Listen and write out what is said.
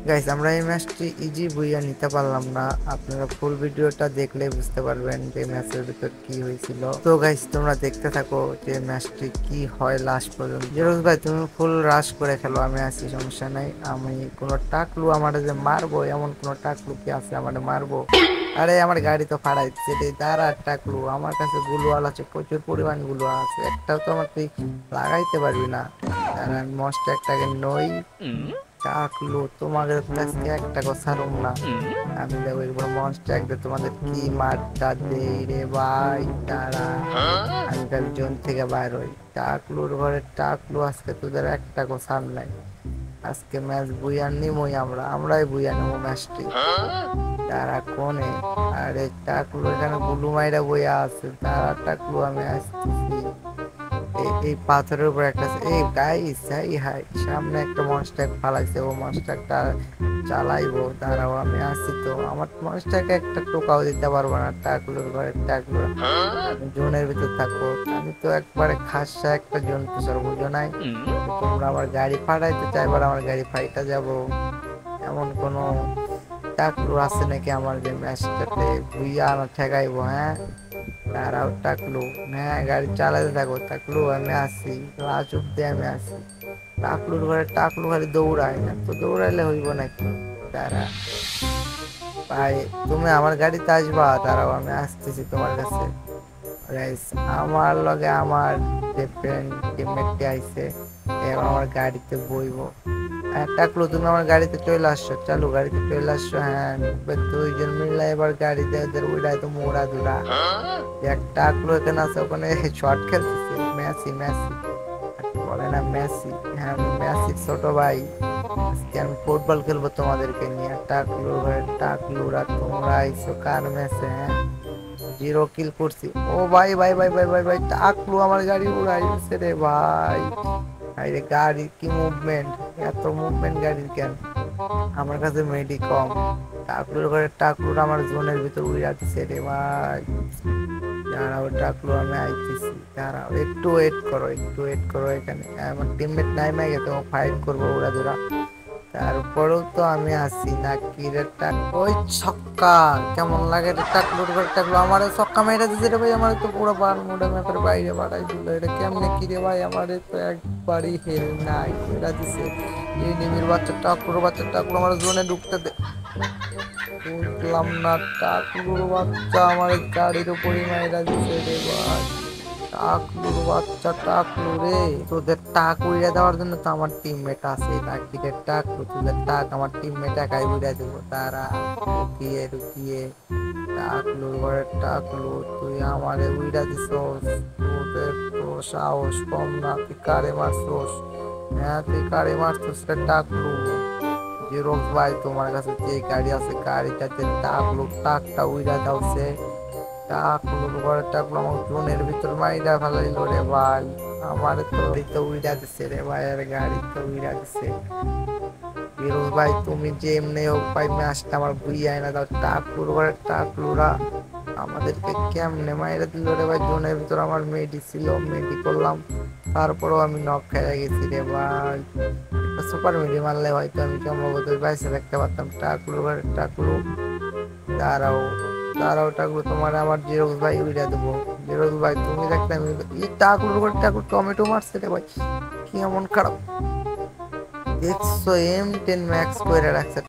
Guys আমরা এই ম্যাচটি ইজি বুইয়া নিতে পারলাম না। আপনারা ফুল ভিডিওটা দেখলে বুঝতে পারবেন যে ম্যাচের ভিতর কি হয়েছিল। তো গাইস তোমরা দেখতে থাকো যে ম্যাচটি কি হয় লাস্ট পর্যন্ত। জেরোস ভাই তুমি ফুল রাশ করে খেলো, আমি আছি, সমস্যা নাই। আমি কোনো টাকলু আমার যে মারবো এমন কোনো টাকলু কি আছে আমার মারবো? আরে আমার গাড়ি তো ফাড়াইছে রে, দাঁড়া টাকলু, আমার কাছে গুলওয়াল আছে, প্রচুর পরিমাণ গুলওয়াল আছে, একটাও তো আমার তুই লাগাইতে পারবি না। আর আমি মস্ত একটাকে নই টাকলু, তোমাদের কাছে একটা কথা রুম না। আমি দেখো একবার মনস্টার একদম তোমাদের কি মারটা দেই রে ভাই, তারা আমি তার জোন থেকে বাইর হই। টাকলুর ঘরে টাকলু, আজকে তোদের একটা কথা নাই। আজকে ম্যাচ বুইয়ার নিমই, আমরাই বুইয়া নেবো ম্যাচটি। তারা কোনে? আরে টাকলু এখানে গুলু মাইরা বইয়া আছে, তারা টাকলু আমি আসতেছি। এই পাথরের উপর একটা এই গাইস, হাই হাই, সামনে একটা মনস্টার ফালাইছে, ও মনস্টারটা চালাইবো, দাঁড়াও আমি আসি। তো আমার মনস্টারকে একটা টোকাও দিতে পারবো না। টাকলুর ঘরে টাকলু, জোনের ভিতর থাকো। আমি তো একবারে খাসা একটা জোন পুষার বুঝো নাই। তোমরা আমার গাড়ি ফাটাইতে চাইবার আমার গাড়ি ফাইটা যাব, এমন কোনো টাকলু আছে নাকি আমার যে ম্যাচটাতে বুইয়া আমার ঠেকাইবো? হ্যাঁ দাঁড়াও টাকলু, হ্যাঁ গাড়ি চালাতে থাকো টাকলু, আমি আসি, লাজুক দিয়ে আমি আসি। টাকলুর ঘরে টাকলু খালি দৌড়ায় না, তো দৌড়াইলে হইব নাকি? দাঁড়া ভাই, তুমি আমার গাড়িতে আসবা, দাঁড়াও আমি আসতেছি তোমার কাছে। গাইস আমার লগে আমার যে ফ্রেন্ড টিমমেটটি আইছে, এখন আমার গাড়িতে বইবো। হ্যাঁ টাকলু তুমি আমার গাড়িতে চলে আসছো, চালু গাড়িতে চলে আসছো। হ্যাঁ দুইজন মিলে এবার গাড়িতে ওদের উড়াই তো মোড়া দুরা। এক টাকলু এখানে আছে, ওখানে শর্ট খেলতেছে, মেসি মেসি বলে না মেসি, হ্যাঁ আমি মেসির ছোট ভাই। আজকে আমি ফুটবল খেলবো তোমাদেরকে নিয়ে। টাকলু ভাই টাকলুরা তোমরা আইসো কার ম্যাচে? হ্যাঁ জিরো কিল করছি। ও ভাই ভাই ভাই ভাই ভাই ভাই, টাকলু আমার গাড়ি উড়াইছে রে ভাই। আরে গাড়ি কি মুভমেন্ট, এত মুভমেন্ট গাড়ির কেন? আমার কাছে মেডি কম। টাকলুর ঘরে টাকলুর আমার জোনের ভিতর উড়ে দিছে রে ভাই। দাঁড়াও টাকলু আমি আইতেছি, দাঁড়াও একটু ওয়েট করো, একটু ওয়েট করো। এখানে আমার টিমমেট নাই মাই গেছে, ফাইট করবো ওরা ধরা। তারপরেও তো আমি আসি না কি রে ওই ছক্কা কেমন লাগে রে? টাকলুর ঘরে টাকলু আমার ছক্কা মেরে দিছে রে ভাই, আমার তো পুরো বার মোড়ে ম্যাপের বাইরে বাড়াই দিল। এটা কেমনে কি রে ভাই, আমারে তো একবারই হেল নাই মেরা দিছে। এই নিবির বাচ্চা টাকলুর বাচ্চা টাকলু আমার জোনে ঢুকতে দে, বুঝলাম না। টাকলুর বাচ্চা আমার গাড়ির উপরই মাইরা দিছে রে ভাই। টাকলুর বাচ্চা টাকলু রে, তোদের টাক উড়িয়ে দেওয়ার জন্য তো আমার টিমমেট আছে নাকি রে? টাকলু তোদের টাক আমার টিমমেট একাই উড়িয়ে দেবো, তারা রুকিয়ে রুকিয়ে। টাকলুর ঘরে টাকলু, তুই আমারে উড়িয়ে দিছস, তোদের তো সাহস কম না, তুই কারে মারছস? হ্যাঁ তুই কারে মারছস রে টাকলু? জিরোক্স ভাই তোমার কাছে যে গাড়ি আছে গাড়িটাতে টাকলু টাকটা উইরা দাওছে। টাকলুর ঘরে টাকলু আমার জোনের ভিতর মাইরা ফেলাইলো রে ভাই। আমার তো এই তো উইরা দিছে রে ভাই, আর গাড়ি তো উইরা দিছে। ফিরোজ ভাই তুমি যে এমনি হোক ভাই ম্যাচটা আমার বুইয়া না দাও। টাকলুর ঘরে টাকলুরা আমাদেরকে কেমনে মাইরা দিল রে ভাই। জোনের ভিতর আমার মেডি ছিল, মেডি করলাম, তারপরও আমি নক খেয়ে গেছি রে ভাই। সুপার মিডি মারলে হয়তো আমি সম্ভবত বাইসে রাখতে পারতাম। টাকলু ঘরে টাকলু, দাঁড়াও দাঁড়াও টাকলু, তোমার আমার জিরোক্স ভাই উইরা দেবো। জিরোক্স ভাই তুমি দেখতে আমি এই টাকলুর ঘরে টাকলু টমেটো মারছে রে ভাই, কি এমন খারাপ দেখছো? M10 ম্যাক্স করে রাখছে।